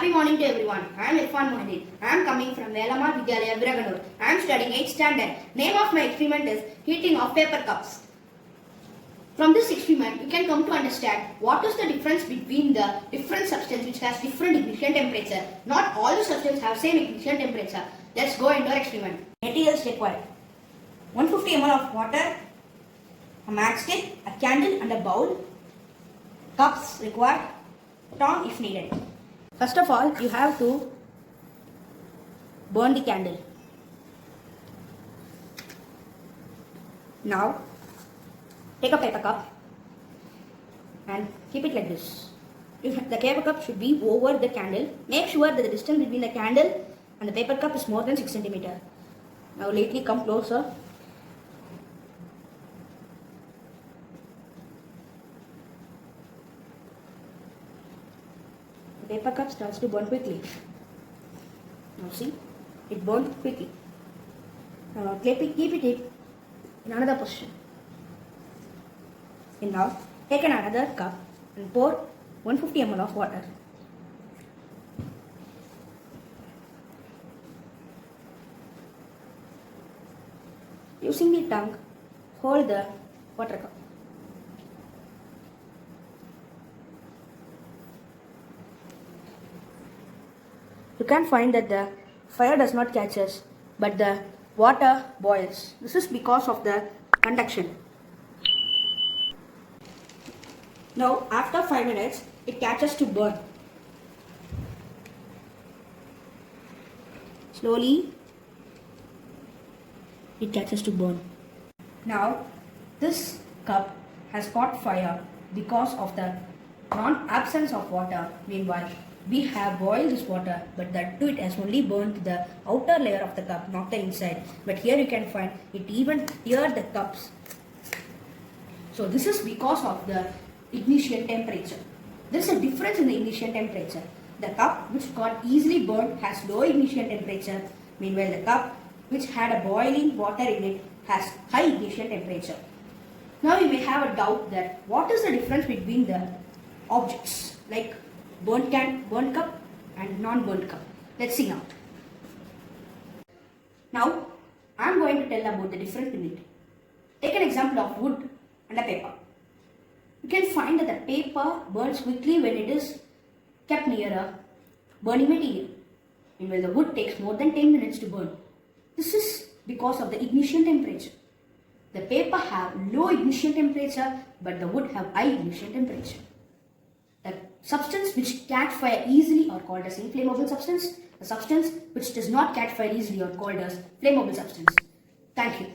Happy morning to everyone. I am Irfan Mohideen. I am coming from Velama Vidyalaya, Viraganur. I am studying 8th standard. Name of my experiment is heating of paper cups. From this experiment, you can come to understand what is the difference between the different substance which has different ignition temperature. Not all the substances have same ignition temperature. Let's go into our experiment. Materials required: 150 ml of water, a matchstick, a candle and a bowl. Cups required, tongue if needed. First of all, you have to burn the candle. Now, take a paper cup and keep it like this. The paper cup should be over the candle. Make sure that the distance between the candle and the paper cup is more than 6 cm. Now, lightly come closer. The paper cup starts to burn quickly. Now see, it burned quickly. Now keep it in another position. And now take another cup and pour 150 ml of water. Using the tongue, hold the water cup. You can find that the fire does not catch us, but the water boils. This is because of the conduction. Now, after 5 minutes, it catches to burn. Slowly, it catches to burn. Now, this cup has caught fire because of the non-absence of water. Meanwhile, we have boiled this water, but that too it has only burnt the outer layer of the cup, not the inside. But here you can find it even teared the cups. So this is because of the ignition temperature. There is a difference in the ignition temperature. The cup which got easily burnt has low ignition temperature. Meanwhile, the cup which had a boiling water in it has high ignition temperature. Now you may have a doubt that what is the difference between the objects like burnt cup and non-burnt cup. Let's see now. Now, I am going to tell about the difference in it. Take an example of wood and a paper. You can find that the paper burns quickly when it is kept near a burning material. Meanwhile, the wood takes more than 10 minutes to burn. This is because of the ignition temperature. The paper have low ignition temperature, but the wood have high ignition temperature. The substance which catch fire easily are called as inflammable substance. The substance which does not catch fire easily are called as flammable substance. Thank you.